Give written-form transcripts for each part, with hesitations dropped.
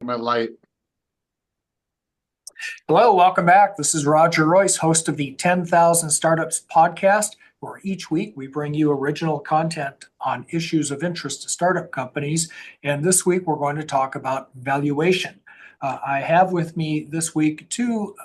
my light. Hello, welcome back. This is Roger Royce, host of the 10,000 Startups podcast, where each week we bring you original content on issues of interest to startup companies. And this week we're going to talk about valuation. I have with me this week two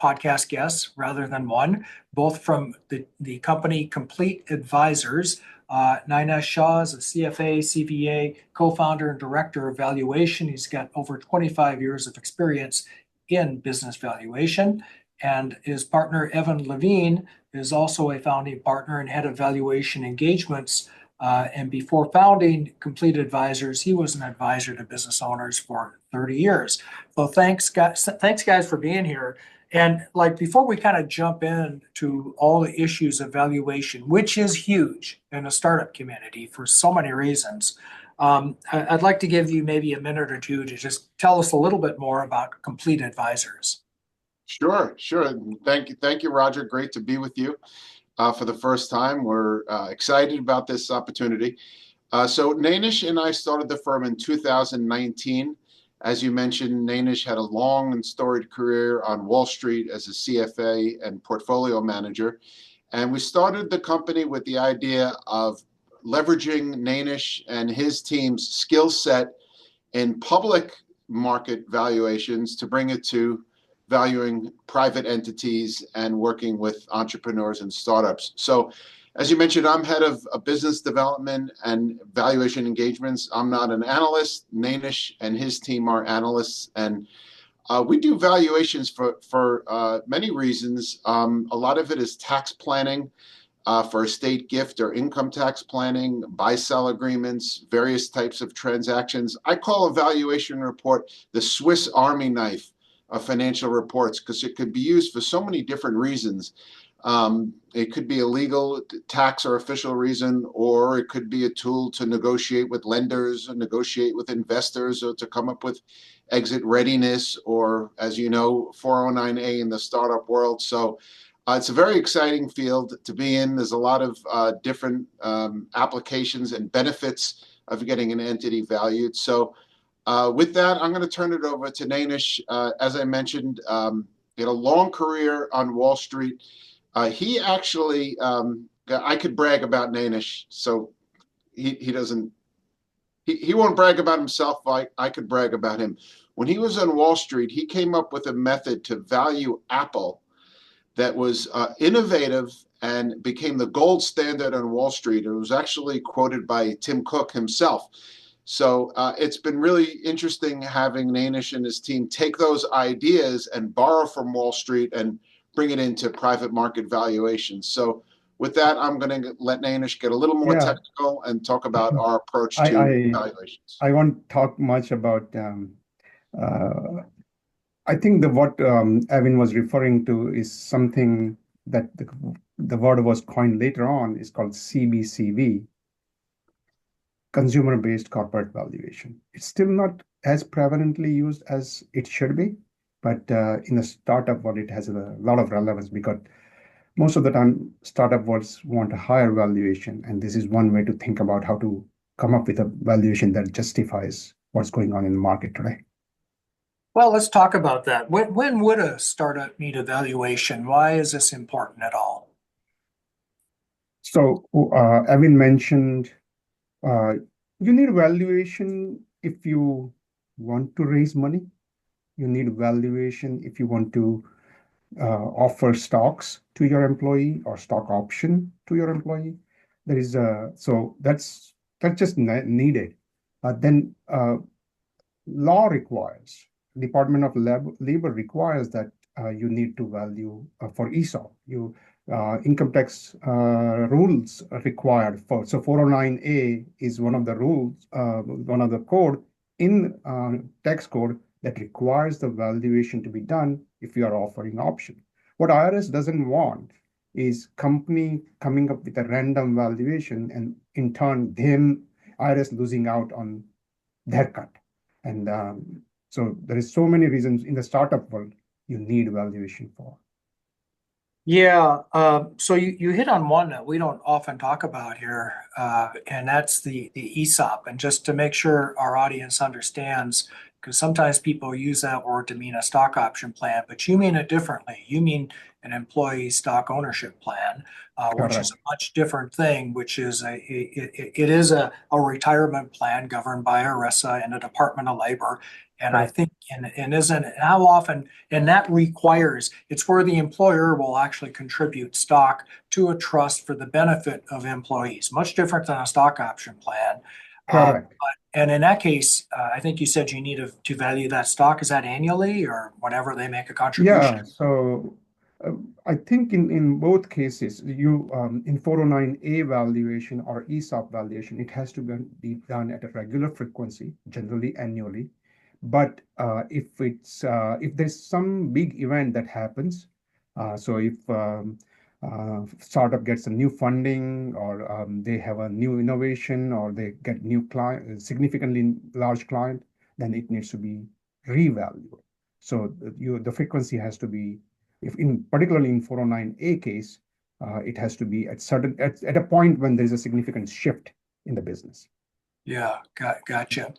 podcast guests rather than one, both from the company Complete Advisors. Nainesh Shah is a CFA, CVA, co-founder and director of valuation. He's got over 25 years of experience in business valuation. And his partner, Evan Levine, is also a founding partner and head of valuation engagements. And before founding Complete Advisors, he was an advisor to business owners for 30 years. So thanks guys for being here. And like before we kind of jump into all the issues of valuation, which is huge in the startup community for so many reasons, I'd like to give you maybe a minute or two to just tell us a little bit more about Complete Advisors. Sure. Thank you, Roger. Great to be with you for the first time. We're excited about this opportunity. So Nainesh and I started the firm in 2019. As you mentioned, Nainesh had a long and storied career on Wall Street as a CFA and portfolio manager. And we started the company with the idea of leveraging Nainesh and his team's skill set in public market valuations to bring it to valuing private entities and working with entrepreneurs and startups. So as you mentioned, I'm head of business development and valuation engagements. I'm not an analyst. Nainesh and his team are analysts, and we do valuations for many reasons. A lot of it is tax planning for estate gift or income tax planning, buy-sell agreements, various types of transactions. I call a valuation report the Swiss Army knife of financial reports because it could be used for so many different reasons. It could be a legal, tax, or official reason, or it could be a tool to negotiate with lenders, or negotiate with investors, or to come up with exit readiness, or, as you know, 409A in the startup world. So it's a very exciting field to be in. There's a lot of different applications and benefits of getting an entity valued. So with that, I'm going to turn it over to Nainesh. As I mentioned, he had a long career on Wall Street. He actually, I could brag about Nainesh, so he won't brag about himself. I could brag about him. When he was on Wall Street, he came up with a method to value Apple that was innovative and became the gold standard on Wall Street. It was actually quoted by Tim Cook himself. So it's been really interesting having Nainesh and his team take those ideas and borrow from Wall Street and bring it into private market valuations. So with that, I'm going to let Nainesh get a little more Yeah, technical and talk about our approach I to I, valuations. I won't talk much about. Uh, I think what Evan was referring to is something that the word was coined later on is called CBCV, consumer-based corporate valuation. It's still not as prevalently used as it should be, but in the startup world, it has a lot of relevance because most of the time startup worlds want a higher valuation, and this is one way to think about how to come up with a valuation that justifies what's going on in the market today. Well, let's talk about that. When would a startup need a valuation? Why is this important at all? So Evan mentioned uh, you need valuation if you want to raise money. You need valuation if you want to offer stocks to your employee or stock option to your employee. There is so that's just needed. Then law requires, Department of Labor requires that you need to value for ESOP. Income tax rules are required for. So 409A is one of the rules, one of the code in tax code that requires the valuation to be done if you are offering option. What IRS doesn't want is company coming up with a random valuation and in turn them IRS losing out on their cut. And so there is so many reasons in the startup world you need valuation for. Yeah, so you hit on one that we don't often talk about here, and that's the ESOP. And just to make sure our audience understands, because sometimes people use that word to mean a stock option plan, but you mean it differently. You mean an employee stock ownership plan, which is Correct. a much different thing, which is it is a retirement plan governed by ERISA and the Department of Labor. And I Correct. think, and isn't how often, and that requires, it's where the employer will actually contribute stock to a trust for the benefit of employees, much different than a stock option plan. Correct. And in that case, I think you said you need to value that stock. Is that annually or whenever they make a contribution? Yeah, so uh, I think in both cases, you in 409A valuation or ESOP valuation, it has to be done at a regular frequency, generally annually. But if there's some big event that happens, so if startup gets a new funding or they have a new innovation or they get new client, significantly large client, then it needs to be revalued. So the frequency has to be, if in particularly in 409A case, it has to be at a point when there is a significant shift in the business. Yeah, gotcha.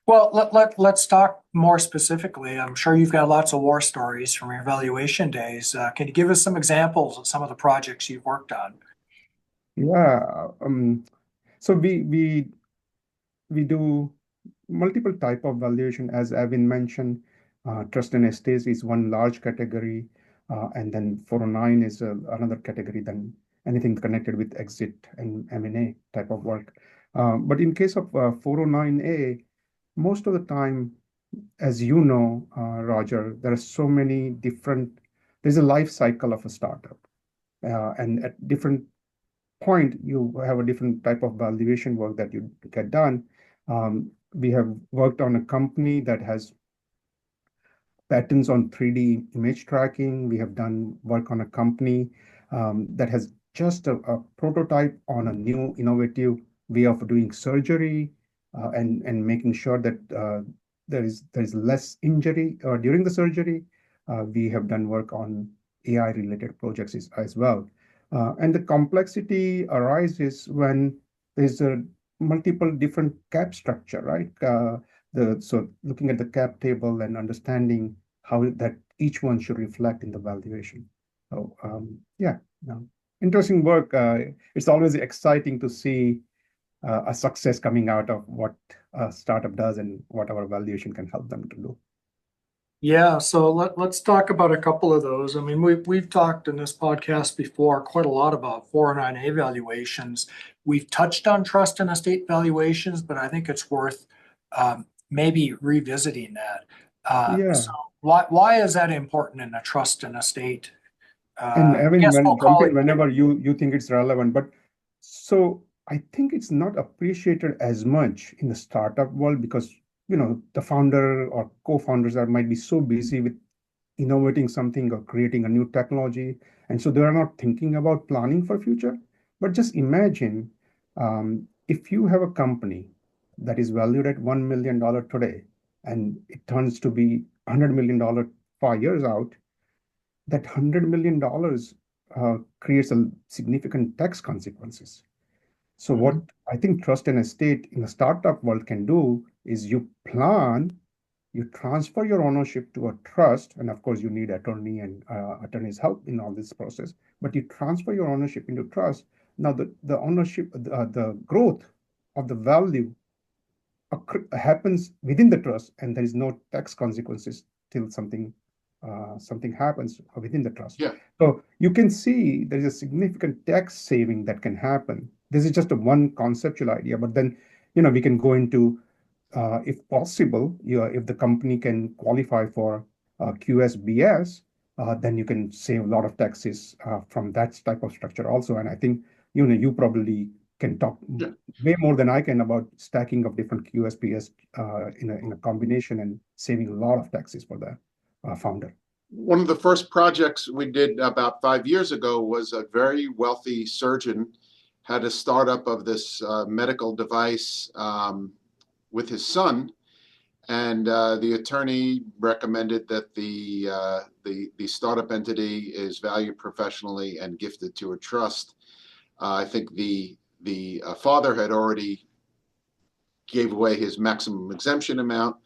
Well, let's talk more specifically. I'm sure you've got lots of war stories from your valuation days. Can you give us some examples of some of the projects you've worked on? Yeah. So we do multiple type of valuation, as Evan mentioned. Trust and estates is one large category, and then 409 is another category. Then anything connected with exit and M&A type of work. But in case of 409A, most of the time, as you know, Roger, there are so many different. There's a life cycle of a startup, and at different point, you have a different type of valuation work that you get done. We have worked on a company that has patents on 3D image tracking. We have done work on a company that has just a prototype on a new innovative way of doing surgery and making sure that there is less injury during the surgery. We have done work on AI related projects as well. And the complexity arises when there's a multiple different cap structure, right? So looking at the cap table and understanding how that each one should reflect in the valuation. So yeah, no, interesting work. It's always exciting to see a success coming out of what a startup does and what our valuation can help them to do. Yeah, so let's talk about a couple of those. I mean, we've talked in this podcast before quite a lot about 409A valuations. We've touched on trust and estate valuations, but I think it's worth maybe revisiting that. Yeah, So why is that important in a trust and estate? and I Evan, guess we'll jump call in it. whenever you think it's relevant. But so I think it's not appreciated as much in the startup world because the founder or co-founders are might be so busy with innovating something or creating a new technology, and so they are not thinking about planning for future. But just imagine if you have a company that is valued at $1 million today, and it turns to be $100 million 5 years out, that $100 million creates a significant tax consequences. So what Mhm. I think trust and estate in the startup world can do is you plan, you transfer your ownership to a trust, and of course you need attorney and attorney's help in all this process. But you transfer your ownership into trust. Now the ownership, the growth of the value happens within the trust, and there is no tax consequences till something happens within the trust. Yeah. So you can see there is a significant tax saving that can happen. This is just a one conceptual idea, but then we can go into if possible, if the company can qualify for QSBS, then you can save a lot of taxes from that type of structure also. And I think you probably can talk Yeah. way more than I can about stacking of different QSBS in a combination and saving a lot of taxes for the founder. One of the first projects we did about 5 years ago was a very wealthy surgeon had a startup of this medical device with his son, and the attorney recommended that the startup entity is valued professionally and gifted to a trust. I think the father had already gave away his maximum exemption amount,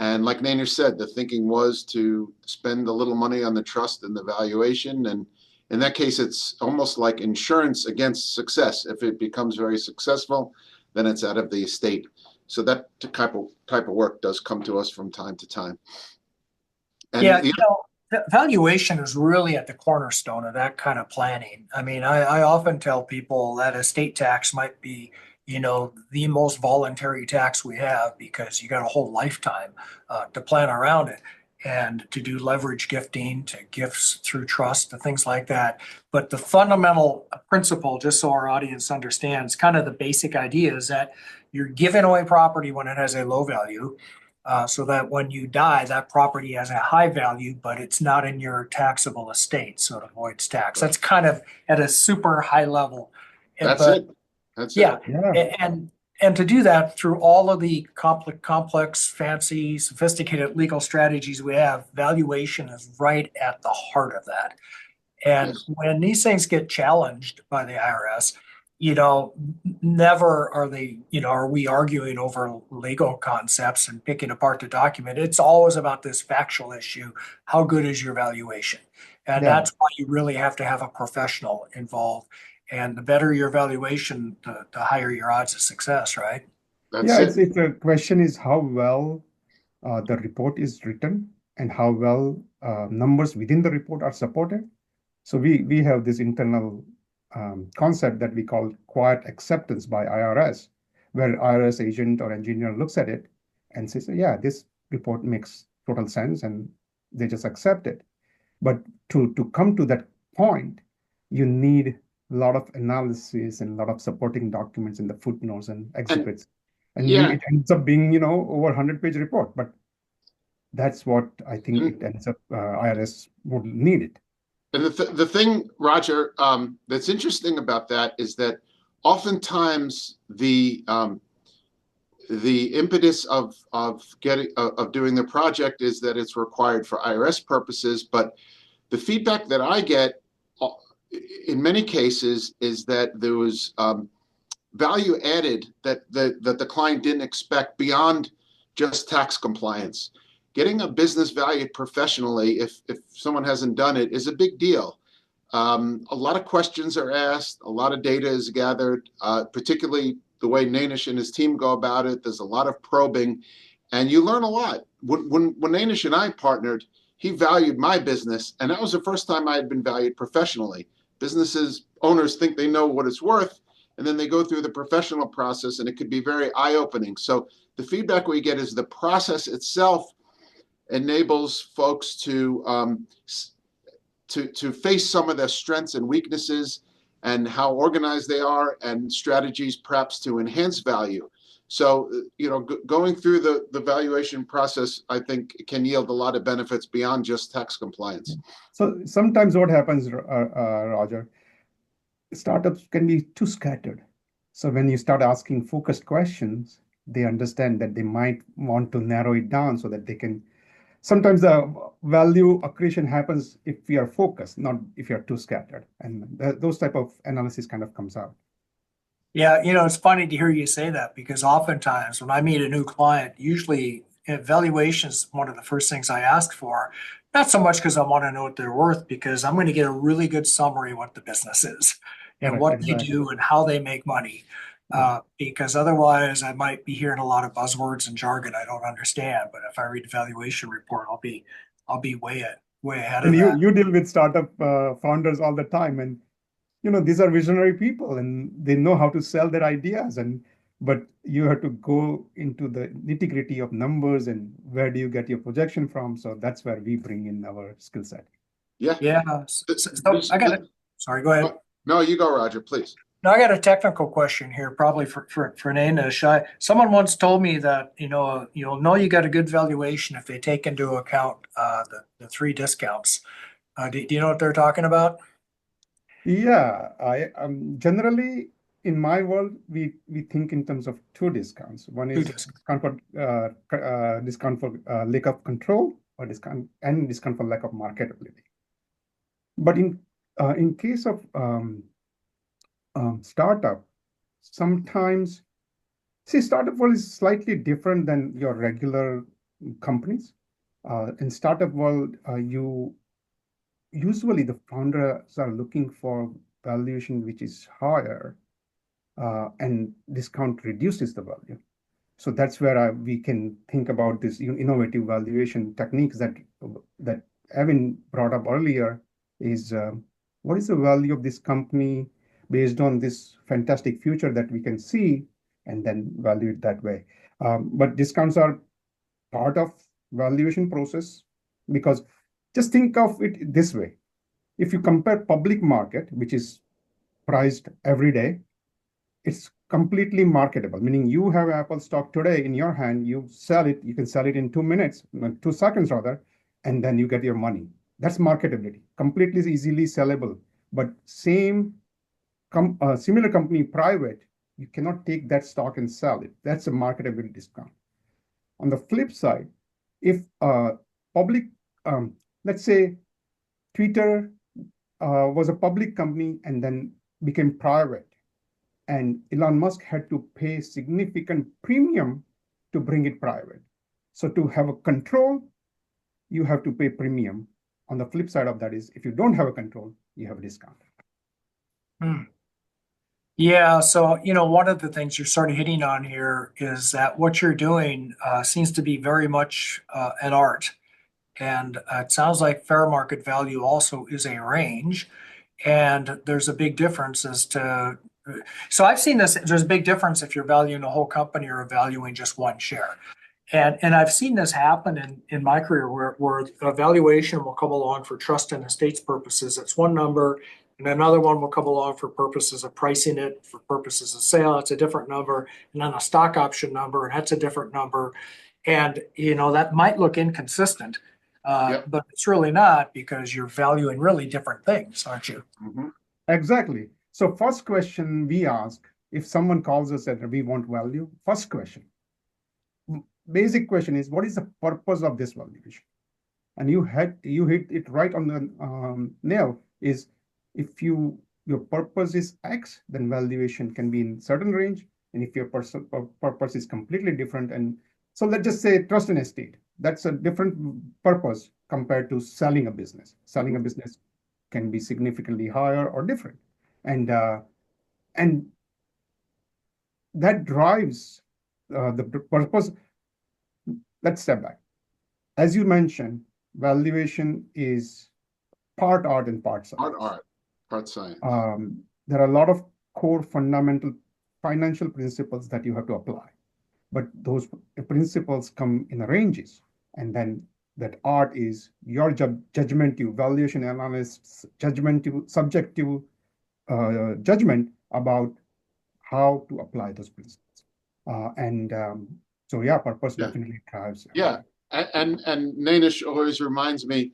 And like Nainesh said, the thinking was to spend a little money on the trust and the valuation. And in that case, it's almost like insurance against success. If it becomes very successful, then it's out of the estate. So that type of work does come to us from time to time. And Yeah, valuation is really at the cornerstone of that kind of planning. I mean, I often tell people that estate tax might be, the most voluntary tax we have because you got a whole lifetime to plan around it and to do leverage gifting, to gifts through trust, to things like that. But the fundamental principle, just so our audience understands, kind of the basic idea is that you're giving away property when it has a low value, so that when you die, that property has a high value, but it's not in your taxable estate, so it avoids tax. That's kind of at a super high level. that's But it. That's it. yeah, Yeah. and to do that through all of the complex, fancy, sophisticated legal strategies we have, valuation is right at the heart of that. And Yes. when these things get challenged by the IRS, never are they, are we arguing over legal concepts and picking apart the document. It's always about this factual issue. How good is your valuation? And Yeah. that's why you really have to have a professional involved. And the better your valuation, the higher your odds of success, right? That's Yeah, it. it's the question is how well the report is written and how well numbers within the report are supported. So we have this internal concept that we call quiet acceptance by IRS, where IRS agent or engineer looks at it and says, yeah, this report makes total sense, and they just accept it. But to come to that point, you need a lot of analysis and a lot of supporting documents in the footnotes and And exhibits. And yeah, it ends up being, over 100-page report. But that's what I think and it ends up, IRS would need it. the thing, Roger, that's interesting about that is that oftentimes the impetus of doing the project is that it's required for IRS purposes, but the feedback that I get uh, in many cases is that there was value added that the client didn't expect beyond just tax compliance. Getting a business valued professionally, if someone hasn't done it, is a big deal. A lot of questions are asked, a lot of data is gathered, particularly the way Nainesh and his team go about it. There's a lot of probing, and you learn a lot. When Nainesh and I partnered, he valued my business, and that was the first time I had been valued professionally. Businesses owners think they know what it's worth, and then they go through the professional process, and it could be very eye-opening. So the feedback we get is the process itself enables folks to face some of their strengths and weaknesses and how organized they are and strategies perhaps to enhance value. So, going through the valuation process, I think can yield a lot of benefits beyond just tax compliance. So sometimes what happens, Roger, startups can be too scattered. So when you start asking focused questions, they understand that they might want to narrow it down so that they can. Sometimes the value accretion happens if we are focused, not if you're too scattered. And those type of analysis kind of comes out. Yeah, it's funny to hear you say that because oftentimes when I meet a new client, usually valuation is one of the first things I ask for. Not so much because I want to know what they're worth, because I'm going to get a really good summary of what the business is and Correct, what they exactly. do and how they make money. Yeah. Because otherwise, I might be hearing a lot of buzzwords and jargon I don't understand. But if I read the valuation report, I'll be way ahead And of that. you deal with startup founders all the time, and these are visionary people, and they know how to sell their ideas. But you have to go into the nitty-gritty of numbers and where do you get your projection from. So that's where we bring in our skill set. Yeah. Yeah. So I got it. Sorry, go ahead. No, you go, Roger, please. Now I got a technical question here, probably for Nainesh. Someone once told me that you'll know you got a good valuation if they take into account the three discounts. Do you know what they're talking about? Yeah, I generally in my world we think in terms of two discounts. One Two is discounts. discount for lack of control, or discount for lack of marketability. But in case of startup, sometimes see startup world is slightly different than your regular companies. In startup world, you usually the founders are looking for valuation which is higher, and discount reduces the value. So that's where we can think about this innovative valuation techniques that Evan brought up earlier. Is what is the value of this company based on this fantastic future that we can see, and then value it that way. But discounts are part of valuation process, because just think of it this way: if you compare public market, which is priced every day, it's completely marketable, meaning you have Apple stock today in your hand, you sell it, you can sell it in 2 minutes, 2 seconds rather, and then you get your money. That's marketability, completely easily sellable. But similar company private, you cannot take that stock and sell it. That's a marketability discount. On the flip side, if public, let's say Twitter was a public company and then became private, and Elon Musk had to pay significant premium to bring it private. So to have a control, you have to pay premium. On the flip side of that is, if you don't have a control, you have a discount. Hmm. Yeah, so one of the things you're sort of hitting on here is that what you're doing seems to be very much an art, and it sounds like fair market value also is a range, and there's a big difference as to. So I've seen this. There's a big difference if you're valuing a whole company or valuing just one share. And I've seen this happen in my career where a valuation will come along for trust and estates purposes. It's one number, and another one will come along for purposes of pricing it, for purposes of sale. It's a different number, and then a stock option number, and that's a different number. And that might look inconsistent, Yep. but it's really not, because you're valuing really different things, aren't you? Mm-hmm. Exactly. So first question we ask, if someone calls us and we want value, first question, basic question is, what is the purpose of this valuation? And you hit it right on the nail. Is if your purpose is X, then valuation can be in certain range. And if your purpose is completely different, and so let's just say trust and estate, that's a different purpose compared to selling a business. Selling a business can be significantly higher or different, and that drives the purpose. Let's step back. As you mentioned, valuation is part art and part Part science. art, part science. There are a lot of core fundamental financial principles that you have to apply, but those principles come in ranges, and then that art is your judgment, you valuation analysts judgment, you subjective judgment about how to apply those principles. And so yeah, purpose Yeah. definitely drives. Yeah. And Nainesh always reminds me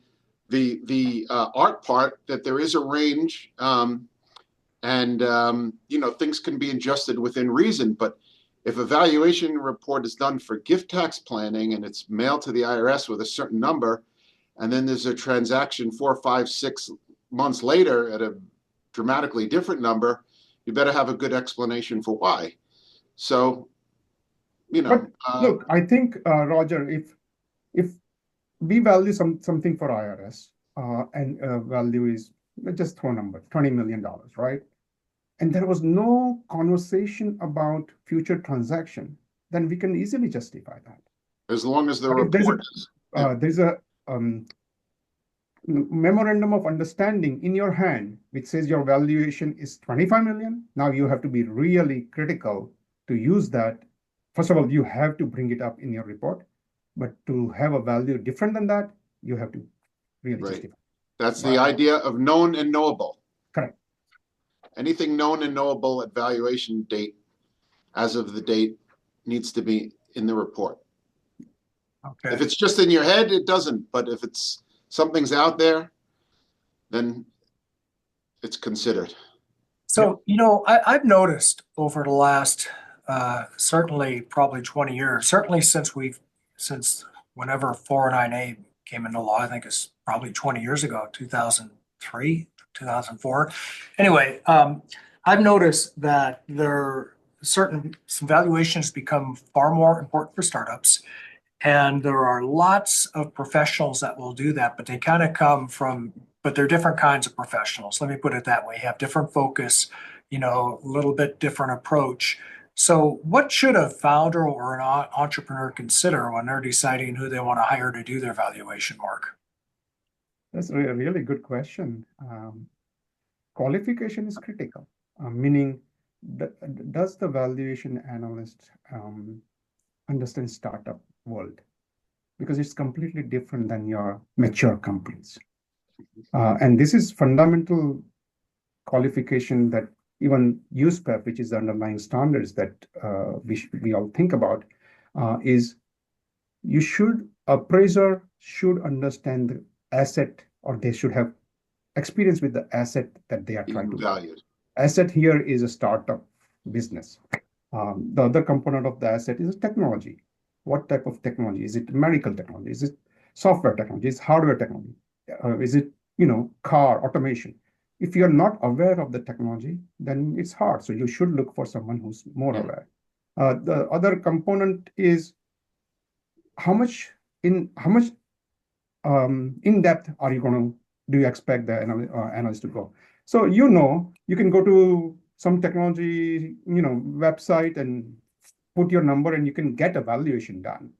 the art part, that there is a range, and things can be adjusted within reason. But if a valuation report is done for gift tax planning and it's mailed to the IRS with a certain number, and then there's a transaction 4, 5, 6 months later at a dramatically different number, you better have a good explanation for why. So, But look, I think Roger, if we value something for IRS, and value is, let's just throw a number, $20 million, right? And there was no conversation about future transaction, then we can easily justify that. as long as the But if report is, yeah. there's a memorandum of understanding in your hand which says your valuation is 25 million, now you have to be really critical to use that. First of all, you have to bring it up in your report, but to have a value different than that, you have to really Right. justify. That's the idea of known and knowable. Correct. Anything known and knowable at valuation date, as of the date, needs to be in the report. Okay. If it's just in your head, it doesn't. But if it's something's out there, then it's considered. So, I've noticed over the last, certainly probably 20 years, certainly since whenever 409A came into law, I think it's probably 20 years ago, 2003, 2004. Anyway, I've noticed that some valuations become far more important for startups. And there are lots of professionals that will do that, but they kind of come from, but they're different kinds of professionals. Let me put it that way. Have different focus, a little bit different approach. So, what should a founder or an entrepreneur consider when they're deciding who they want to hire to do their valuation work? That's a really good question. Qualification is critical, meaning does the valuation analyst understand startup world? Because it's completely different than your mature companies. And this is fundamental qualification that even USPEP, which is the underlying standards that we all think about, is appraiser should understand the asset, or they should have experience with the asset that they are trying to value. Asset here is a startup business. The other component of the asset is technology. What type of technology? Is it medical technology? Is it software technology? Is it hardware technology? Is it car automation? If you're not aware of the technology, then it's hard. So you should look for someone who's more aware. The other component is how much in depth are you going to do you expect the analyst to go? So you can go to some technology website and put your number and you can get a valuation done.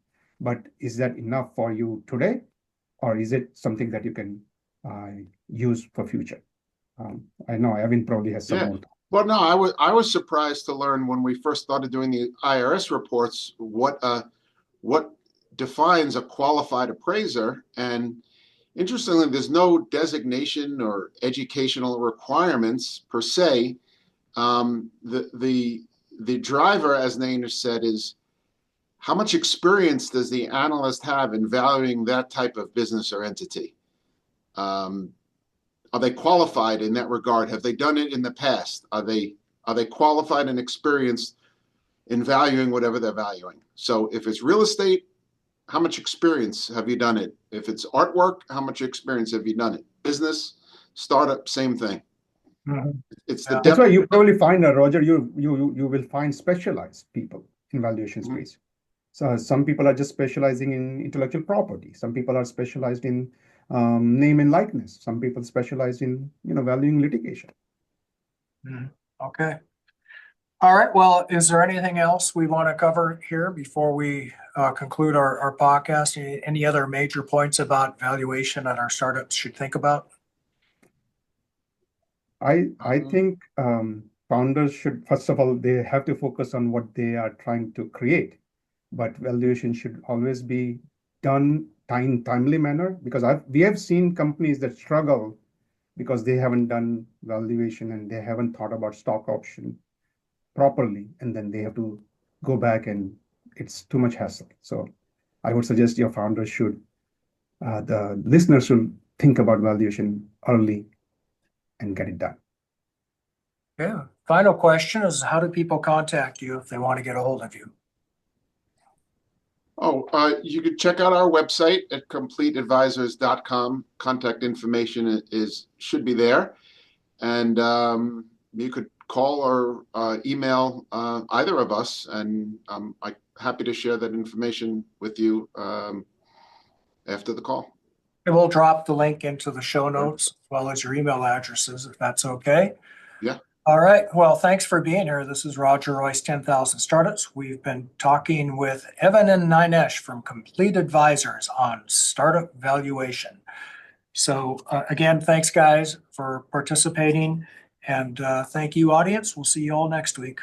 But is that enough for you today, or is it something that you can use for future? I know Evan probably has some more. Well, no, I was surprised to learn when we first started doing the IRS reports what defines a qualified appraiser. And interestingly, there's no designation or educational requirements per se. The driver, as Nainesh said, is how much experience does the analyst have in valuing that type of business or entity? Are they qualified in that regard? Have they done it in the past? Are they qualified and experienced in valuing whatever they're valuing? So if it's real estate, how much experience have you done it? If it's artwork, how much experience have you done it? Business, startup, same thing. Mm-hmm. It's the depth. That's why you probably find, Roger, you will find specialized people in valuation space. So some people are just specializing in intellectual property. Some people are specialized in name and likeness. Some people specialize in valuing litigation. Okay. All right. Well, is there anything else we want to cover here before we conclude our podcast? Any other major points about valuation that our startups should think about? I think founders should, first of all, they have to focus on what they are trying to create. But valuation should always be done timely manner, because we have seen companies that struggle because they haven't done valuation and they haven't thought about stock option properly, and then they have to go back and it's too much hassle. So I would suggest your founders should, the listeners should think about valuation early and get it done. Yeah. Final question is, how do people contact you if they want to get a hold of you? You could check out our website at completeadvisors.com. Contact information should be there. And you could call or email either of us, and I'm happy to share that information with you after the call. And we'll drop the link into the show notes as well as your email addresses, if that's okay. Yeah. All right. Well, thanks for being here. This is Roger Royce, 10,000 Startups. We've been talking with Evan and Nainesh from Complete Advisors on startup valuation. So again, thanks guys for participating, and thank you audience. We'll see you all next week.